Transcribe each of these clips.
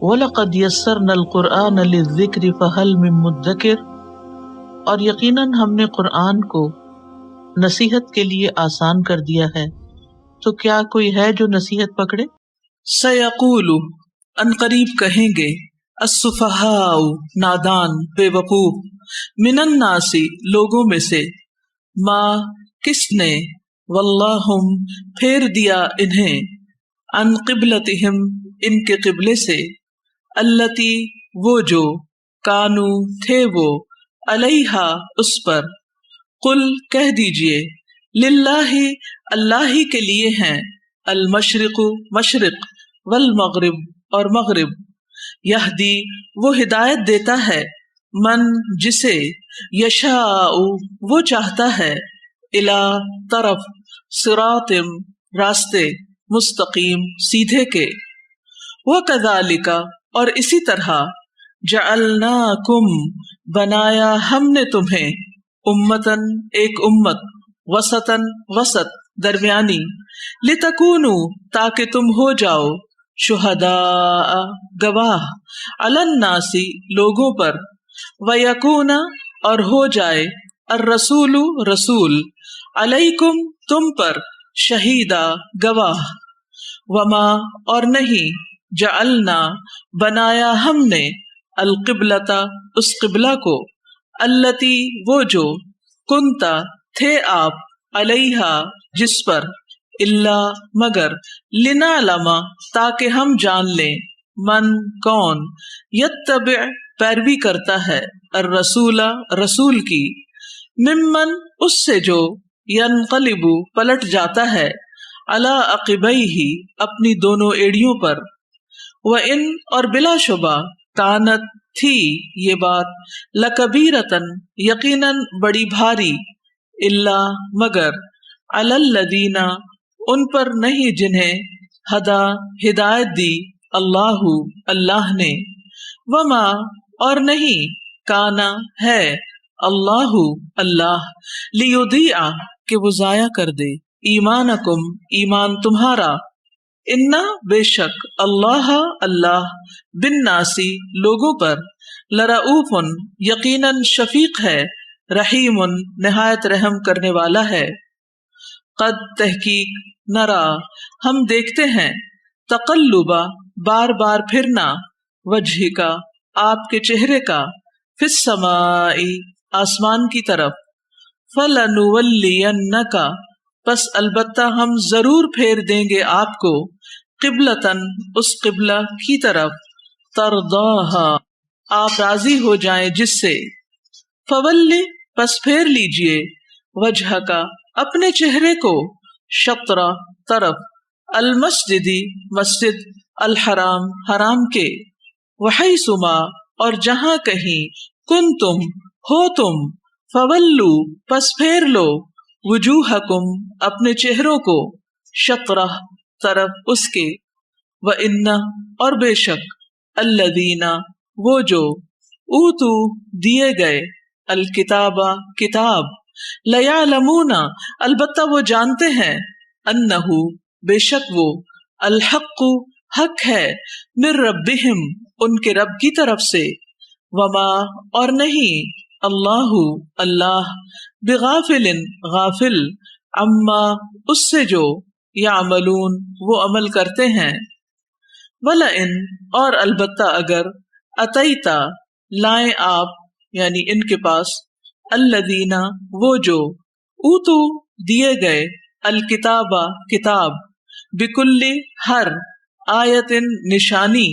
وَلَقَدْ يَسَّرْنَا الْقُرْآنَ لِلذِّكْرِ فَهَلْ مِن مُدَّكِرٍ، اور یقیناً ہم نے قرآن کو نصیحت کے لیے آسان کر دیا ہے، تو کیا کوئی ہے جو نصیحت پکڑے؟ سیقول، ان قریب کہیں گے، السفہاء نادان بے وقوف، من الناس لوگوں میں سے، ما کس نے، واللہم پھیر دیا انہیں، عن قبلتہم ان کے قبلے سے، التی وہ جو، کانو تھے وہ، علیہا اس پر، قل کہہ دیجئے، للہ اللہ ہی کے لیے ہیں، المشرق مشرق، والمغرب اور مغرب، یہدی وہ ہدایت دیتا ہے، من جسے، یشاء وہ چاہتا ہے، الی طرف، صراط راستے، مستقیم سیدھے کے، وکذالک اور اسی طرح، جعلناکم بنایا ہم نے تمہیں، امتن ایک امت، وسطن وسط درمیانی، لتکونوا تاکہ تم ہو جاؤ، شہداء گواہ، علی الناس لوگوں پر، ویکون اور ہو جائے، الرسول رسول، علیکم تم پر، شہیدا گواہ، وما اور نہیں، جعلنا بنایا ہم نے، القبلۃ اس قبلہ کو، التی وہ جو، کنتا تھے آپ، علیہا جس پر، الا مگر، لنعلم تاکہ ہم جان لیں، من کون، یتبع پیروی کرتا ہے، الرسول رسول کی، ممن اس سے جو، ینقلب پلٹ جاتا ہے، علی عقبیہ اپنی دونوں ایڑیوں پر، وَإِن اور بلا شبہ، کانت تھی یہ بات، لکبیرتن یقیناً بڑی بھاری، الا مگر، علی الذین ان پر نہیں جنہیں، ہدا ہدایت دی، اللہ اللہ نے، وما اور نہیں، کانا ہے، اللہ اللہ، لیضیع کہ وہ ضائع کر دے، ایمانکم ایمان تمہارا، انا بے شک، اللہ اللہ، بالناسی لوگوں پر، لرؤوف یقیناً شفیق ہے، رحیم نہایت رحم کرنے والا ہے، قد تحقیق، نرا ہم دیکھتے ہیں، تقلبا بار بار پھرنا، وجہ کا آپ کے چہرے کا، فی السماء آسمان کی طرف، فلنولینک پس البتہ ہم ضرور پھیر دیں گے آپ کو، قبلتن اس قبلہ کی طرف، ترضاہا آپ راضی ہو جائیں جس سے، فولی پس پھیر لیجئے، وجہ کا اپنے چہرے کو، شطرہ طرف، المسجدی مسجد، الحرام حرام کے، وحیثما اور جہاں کہیں، کنتم ہو تم، فولو پس پھیر لو، وجوہکم اپنے چہروں کو، شطرہ طرف اس کے، وَإِنَّ اور بے شک، الذین وہ جو، اوتو دیے گئے، الکتاب کتاب، لیعلمون البتہ وہ جانتے ہیں، انہ بے شک وہ، الحق حق ہے، من ربہم ان کے رب کی طرف سے، وما اور نہیں، اللہ اللہ، بغافل غافل، عما اس سے جو، یعملون وہ عمل کرتے ہیں، وَلَئِن اور البتہ اگر، اتیتا لائیں آپ یعنی ان کے پاس، الذین وہ جو، اوتو دیے گئے، الکتاب کتاب، بکل ہر، آیت نشانی،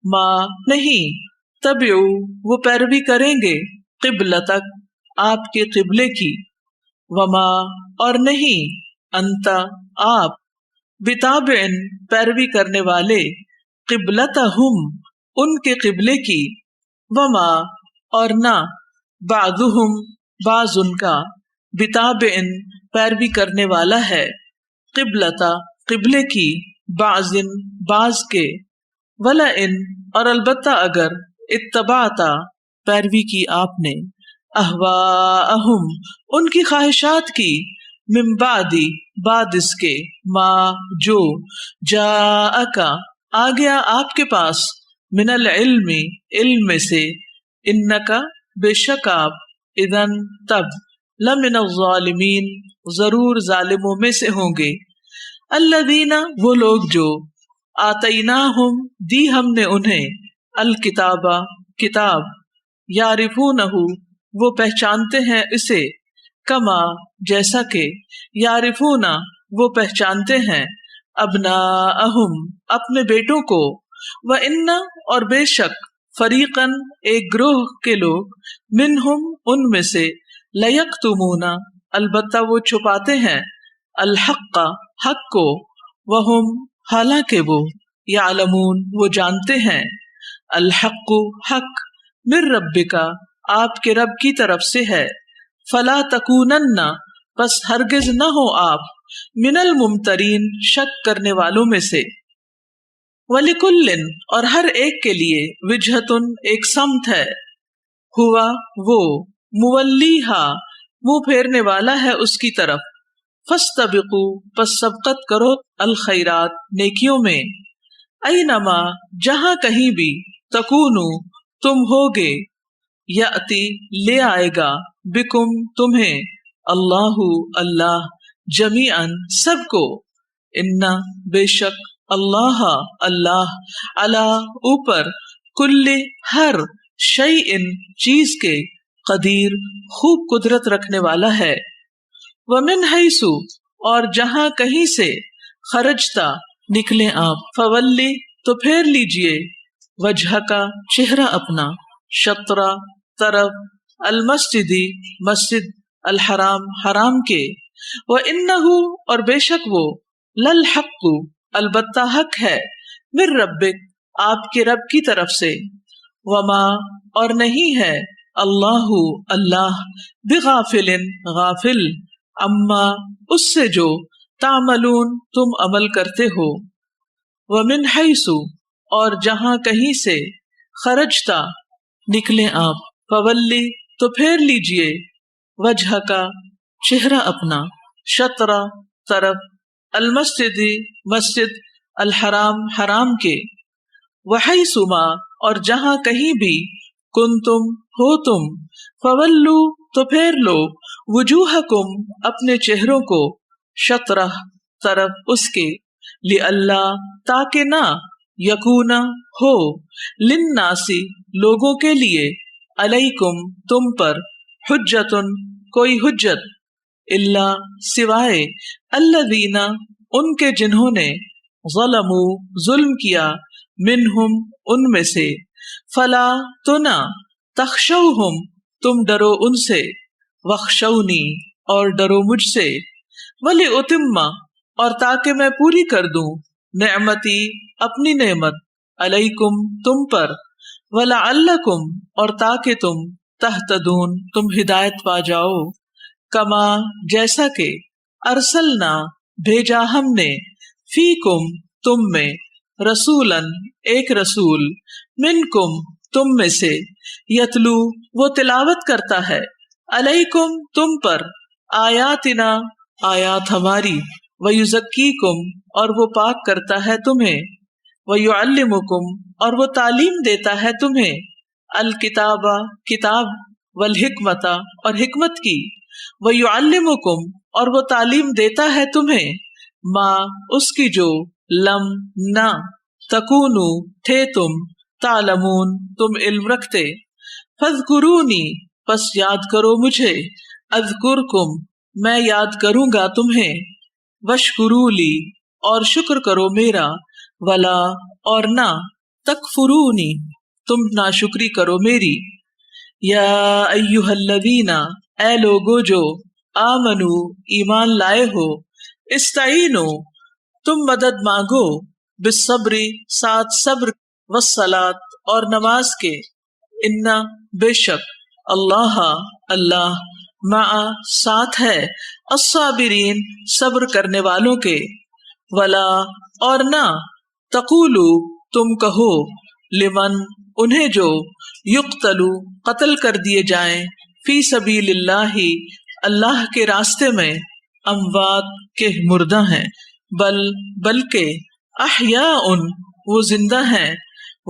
ما نہیں، تبعو وہ پیروی کریں گے، قبلتک آپ کے قبلے کی، وما اور نہیں، انت آپ، بتابع پیروی کرنے والے، قبلتہم ان کے قبلے کی، وما اور نہ، بعضہم بعض ان کا، بتابع پیروی کرنے والا ہے، قبلتا قبلے کی، بعض بعض کے، ولئن اور البتہ اگر، اتبعتا پیروی کی آپ نے، اہواءہم ان کی خواہشات کی، من بعد اس کے، ما جو، جاءک آ گیا آپ کے پاس، من العلم علم میں سے، انکا بے شک آپ، اذن تب، لمن الظالمین ضرور ظالموں میں سے ہوں گے، الذین وہ لوگ جو، آتیناہم دی ہم نے انہیں، الکتابہ کتاب، یعرفونہ وہ پہچانتے ہیں اسے، کما جیسا کہ، یعرفونہ وہ پہچانتے ہیں، ابناءہم اپنے بیٹوں کو، وَإِنَّ اور بے شک، فریقاً ایک گروہ کے لوگ، منہم ان میں سے، لیکتمون البتہ وہ چھپاتے ہیں، الحق حق کو، وہم حالانکہ وہ، یعلمون وہ جانتے ہیں، الحق حق، من ربک آپ کے رب کی طرف سے ہے، فلا تکونن پس ہرگز نہ ہو آپ، من الممترین شک کرنے والوں میں سے، وَلِكُلٍّ اور ہر ایک کے لیے، وجہتن ایک سمت ہے، ہوا وہ، مولیہا منہ پھیرنے والا ہے اس کی طرف، فاستبقوا پس سبقت کرو، الخیرات نیکیوں میں، اینما جہاں کہیں بھی، تکونو تم ہوگے، یاتی لے آئے گا، بکم تمہیں، اللہ اللہ، جمیعاً سب کو، انا بے شک، اللہ اللہ، علی اوپر، کل ہر، شیئن چیز کے، قدیر خوب قدرت رکھنے والا ہے، ومن حیث اور جہاں کہیں سے، خرجتا نکلے آپ، فولی تو پھیر لیجئے، وجہ کا چہرہ اپنا، شطرہ طرف، المسجدی مسجد، الحرام حرام کے، وَإِنَّهُ اور بے شک وہ، للحق البتہ حق ہے، من ربک آپ کے رب کی طرف سے، وما اور نہیں ہے، اللہ اللہ، بغافل غافل، اما اس سے جو، تعملون تم عمل کرتے ہو، ومن حیث اور جہاں کہیں سے، خرجتا نکلے آپ، فولی تو پھیر لیجئے، وجہ کا چہرہ اپنا، شطرہ طرف، المسجدی مسجد، الحرام حرام کے، وحیث ما اور جہاں کہیں بھی، کنتم ہو تم، فولو تو پھیر لو، وجوہکم اپنے چہروں کو، شطرہ طرف اس کے، لئلا تاکہ نہ، یکونا ہو، للناسی لوگوں کے لیے، علیکم تم پر، حجتن کوئی حجت، الا سوائے، الذین ان کے جنہوں نے، ظلموا ظلم کیا، منہم ان میں سے، فلا تو نہ، تخشوہم تم ڈرو ان سے، واخشونی اور ڈرو مجھ سے، وَلِأُتِمَّ اور تاکہ میں پوری کر دوں، نعمتی اپنی نعمت، علیکم تم پر، وَلَعَلَّكُمْ اور تاکہ تم، تہتدون تم ہدایت پا جاؤ، کما جیسا کہ، ارسلنا بھیجا ہم نے، فیکم تم میں، رسولاً ایک رسول، منکم تم میں سے، یتلو وہ تلاوت کرتا ہے، علیکم تم پر، آیاتنا آیات ہماری، ویزکیکم اور وہ پاک کرتا ہے تمہیں، ویعلمکم اور وہ تعلیم دیتا ہے تمہیں، الکتابہ کتاب، والحکمت اور حکمت کی، ویعلمکم اور وہ تعلیم دیتا ہے تمہیں، ما اس کی جو، لم نہ، تکونو تھے تم، تعلمون تم علم رکھتے، فاذکرونی پس یاد کرو مجھے، اذکرکم میں یاد کروں گا تمہیں، واشکروا لی اور شکر کرو میرا، ولا اور نہ، تکفرونی تم ناشکری کرو میری، یا ایھا الذین اے لوگو جو، آمنو ایمان لائے ہو، استعینو تم مدد مانگو، بالصبر ساتھ صبر، والصلاۃ اور نماز کے، انا بے شک، اللہ اللہ، مع ساتھ ہے، الصابرین صبر کرنے والوں کے، ولا اور نہ، تقولو تم کہو، لمن انہیں جو، یقتلو قتل کر دیے جائیں، فی سبیل اللہ اللہ کے راستے میں، اموات کے مردہ ہیں، بلکہ احیاء وہ زندہ ہیں،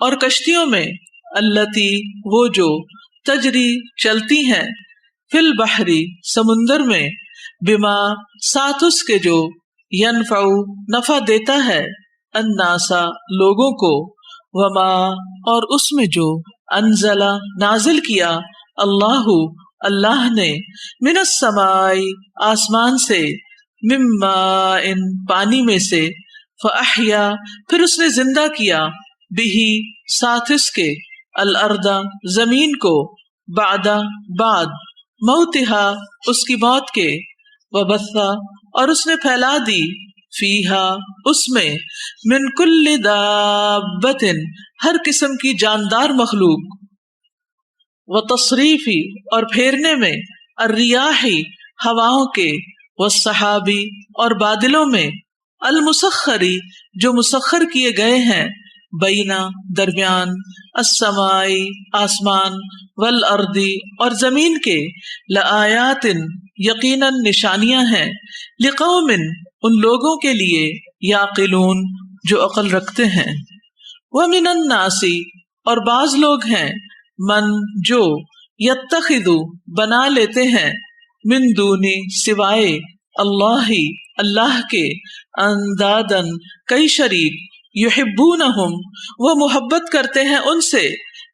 اور کشتیوں میں التی وہ جو تجری چلتی ہیں فی البحری سمندر میں بما ساتھ اس کے جو ینفع نفع دیتا ہے الناسا لوگوں کو وما اور اس میں جو انزل نازل کیا اللہ نے من السماء آسمان سے مما ان پانی میں سے فاحیا پھر اس نے زندہ کیا بہی ساتھ اس کے الارض زمین کو بعد موتہا اس کی موت کے وبثا اور اس نے پھیلا دی فیہا اس میں من کل دابت ہر قسم کی جاندار مخلوق وتصریفی اور پھیرنے میں الریاحی ہواؤں کے والسحابی اور بادلوں میں المسخری جو مسخر کیے گئے ہیں بینا درمیان السمائی آسمان والارضی اور زمین کے لآیات یقیناً نشانیاں ہیں لقوم ان لوگوں کے لیے یعقلون جو عقل رکھتے ہیں ومن الناس اور بعض لوگ ہیں من جو یتخذ بنا لیتے ہیں من دونی سوائے اللہ کے اندادن کئی شریک یحبونہم وہ محبت کرتے ہیں ان سے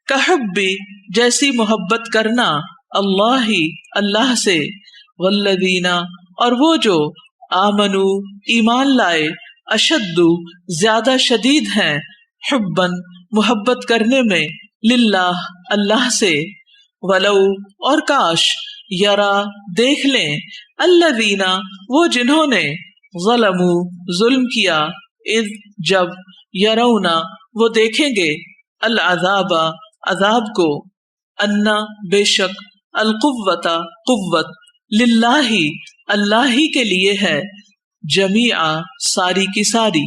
کحبی جیسی محبت کرنا اللہ سے والذین اور وہ جو آمنو ایمان لائے اشد زیادہ شدید ہیں حبن محبت کرنے میں للہ اللہ سے ولو اور کاش یرا دیکھ لیں الذین وہ جنہوں نے ظلموا ظلم کیا اذ جب یرونا وہ دیکھیں گے العذاب عذاب کو انا بے شک القوت قوت للہ اللہ ہی کے لیے ہے جمیعا ساری کی ساری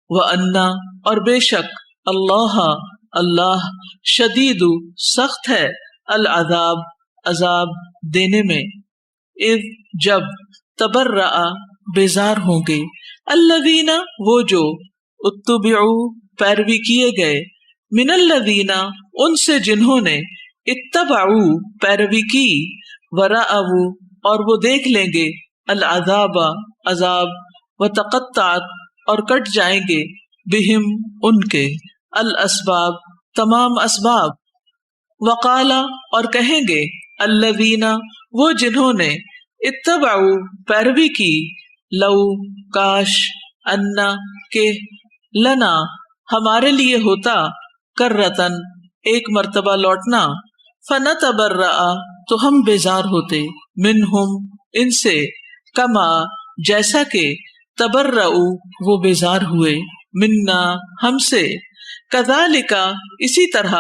وانا اور بے شک اللہ شدید سخت ہے العذاب عذاب دینے میں اذ جب تبرأ بیزار ہوں گے الذین وہ جو اتبعوا پیروی کیے گئے من الذین ان سے جنہوں نے اتبعوا پیروی کی ورأوا اور وہ دیکھ لیں گے العذاب عذاب وتقطعت اور کٹ جائیں گے بہم ان کے الاسباب تمام اسباب وقالا اور کہیں گے الذین وہ جنہوں نے اتبعوا پیروی کی لو کاش انا کہ لنا ہمارے لیے ہوتا کرتن ایک مرتبہ لوٹنا فنتبرأ تو ہم بیزار ہوتے منہم ان سے کما جیسا کہ تبرؤ وہ بیزار ہوئے منا ہم سے کذالک اسی طرح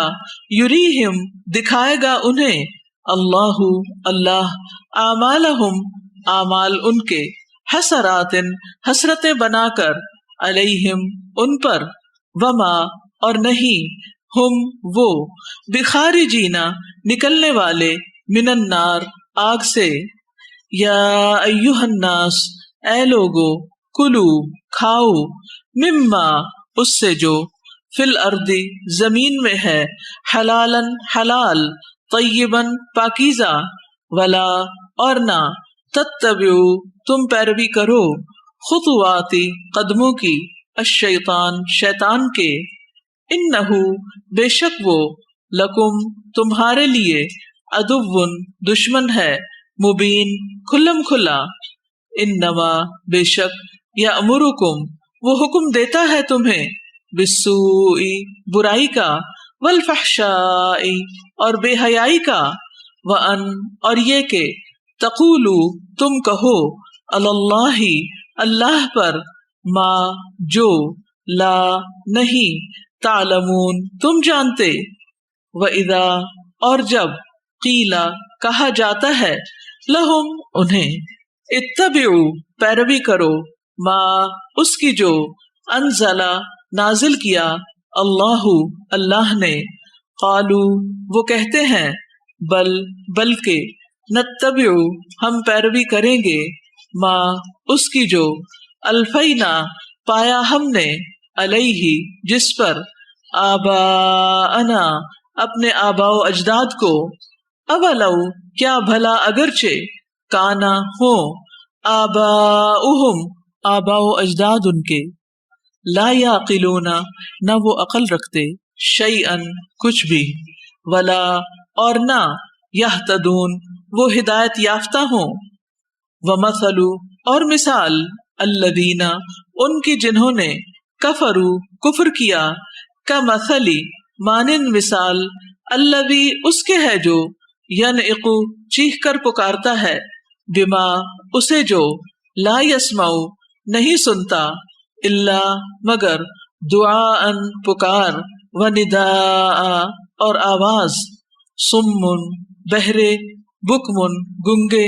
یریہم دکھائے گا انہیں اللہ اعمالہم اعمال ان کے حسرات حسرتیں بنا کر علیہم ان پر وما اور نہیں ہم وہ بخارجینا نکلنے والے من النار آگ سے یا ایہا الناس اے لوگو کلو کھاؤ مما اس سے جو فی الارض زمین میں ہے حلالن حلال طیبن پاکیزہ ولا اور نہ تتبعوا تم پیروی کرو خطواتی قدموں کی الشیطان شیطان کے انہو بے شک وہ لکم تمہارے لیے عدوٌ دشمن ہے مبین کھلم کھلا انما بے شک یأمرکم وہ حکم دیتا ہے تمہیں بالسوء برائی کا والفحشاء اور بے حیائی کا وان اور یہ کہ تقولو تم کہو اللہ اللہ پر ما جو لا نہیں تعلمون تم جانتے وَإِذَا اور جب قیلا کہا جاتا ہے لہم انہیں اتبعوا پیروی کرو ما اس کی جو انزلا نازل کیا اللہ نے قالو وہ کہتے ہیں بلکہ نتبع ہم پیروی کریں گے ما اس کی جو الفینا پایا ہم نے علیہ جس پر آباءنا اپنے آبا و اجداد کو، اولو کیا بھلا اگرچہ، کانا ہو، آباؤہم آبا و اجداد ان کے، لا یعقلون نہ وہ عقل رکھتے، شیئا کچھ بھی، ولا اور نہ، یہتدون وہ ہدایت یافتہ ہوں، ومثل اور مثال، الذین ان کی جنہوں نے، کفروا کفر کیا، کمثلی مانند مثال، الذی اس کے ہے جو، ینعق چیخ کر پکارتا ہے، بما اسے جو، لا یسمع نہیں سنتا، الا مگر، دعاء پکار، و نداء اور آواز، صم بہرے، بکم گنگے،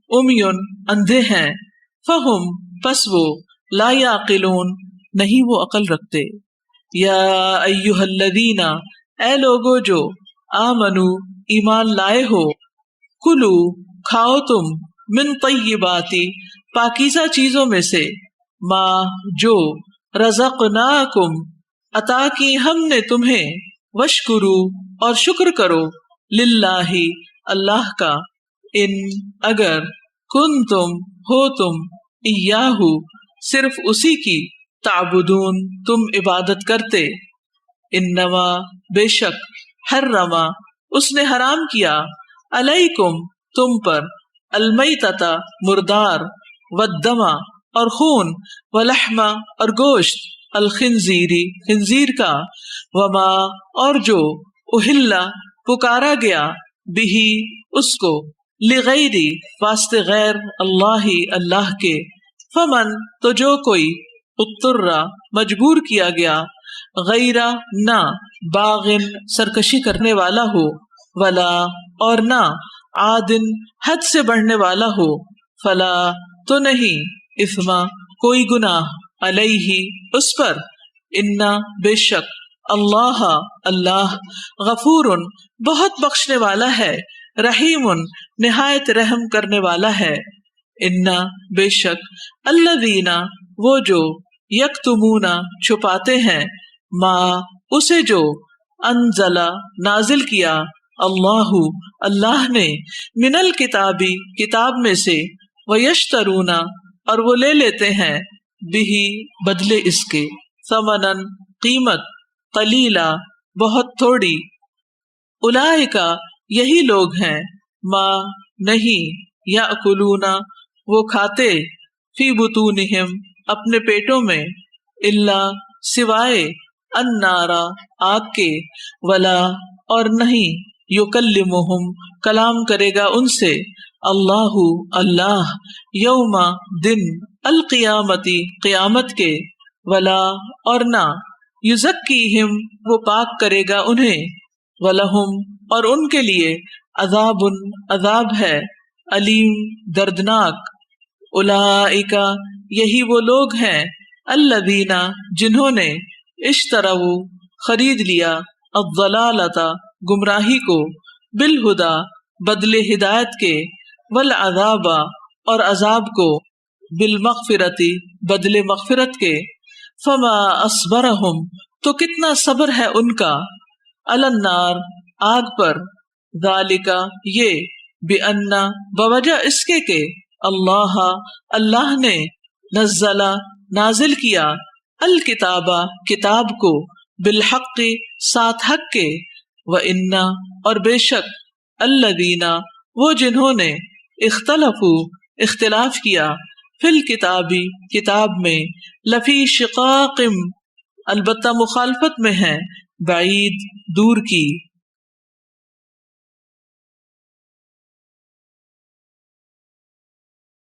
امیٌ اندھے ہیں، فہم پس وہ، لا یعقلون نہیں وہ عقل رکھتے۔ یا ایہا الذین اے لوگو جو، آمنو ایمان لائے ہو، کلو کھاؤ تم، من طیبات پاکیزہ چیزوں میں سے، ما جو، رزقناکم عطا کی ہم نے تمہیں، وشکرو اور شکر کرو، للہ اللہ کا، ان اگر، کنتم ہو تم، ایاہ صرف اسی کی، تعبدون تم عبادت کرتے، انما بے شک، حرما اس نے حرام کیا، علیکم تم پر، المیتۃ مردار، والدم اور خون، ولحم اور گوشت، الخنزیری خنزیر کا، وما اور جو، اہلا پکارا گیا، بہی اس کو، لغیری واسطے غیر، اللہ اللہ کے، فمن تو جو کوئی، اضطر مجبور کیا گیا، غیر نہ، باغن سرکشی کرنے والا ہو، ولا اور نہ، عادن حد سے بڑھنے والا ہو، فلا تو نہیں، اثما کوئی گناہ، علیہ اس پر، انا بے شک، اللہ اللہ، غفور بہت بخشنے والا ہے، رحیم نہایت رحم کرنے والا ہے۔ انا بے شک، الذین وہ جو، یکتمون چھپاتے ہیں، ما اسے جو، انزل نازل کیا، اللہ اللہ نے، من الکتابی کتاب میں سے، ویشترون اور وہ لے لیتے ہیں، بہی بدلے اس کے، ثمنن قیمت، قلیلا بہت تھوڑی، اولئک یہی لوگ ہیں، ما نہیں، یاکلون وہ کھاتے، فی بطونہم اپنے پیٹوں میں، الا سوائے، النار آگ کے، ولا اور نہیں، یکلمہم کلام کرے گا ان سے، اللہ اللہ، یوم دن، القیامتی قیامت کے، ولا اور نہ، یزکیہم وہ پاک کرے گا انہیں، ولہم اور ان کے لیے، عذاب عذاب ہے، علیم دردناک، اولئک یہی وہ لوگ ہیں، الذین جنہوں نے، اشتروا خرید لیا، الضلالۃ گمراہی کو، بالہدی بدلے ہدایت کے، والعذاب اور عذاب کو، بالمغفرۃ بدلے مغفرت کے، فما اصبرہم تو کتنا صبر ہے ان کا، علی النار آگ پر، ذالک یہ، بأن بوجہ اس کے کہ، اللہ اللہ نے، نزل نازل کیا، الکتاب کتاب کو، بالحق ساتھ حق کے، وَإِنَّ اور بے شک، الذین وہ جنہوں نے، اختلفوا اختلاف کیا، فی الکتابی کتاب میں، لفی شقاق البتہ مخالفت میں ہیں، بعید دور کی،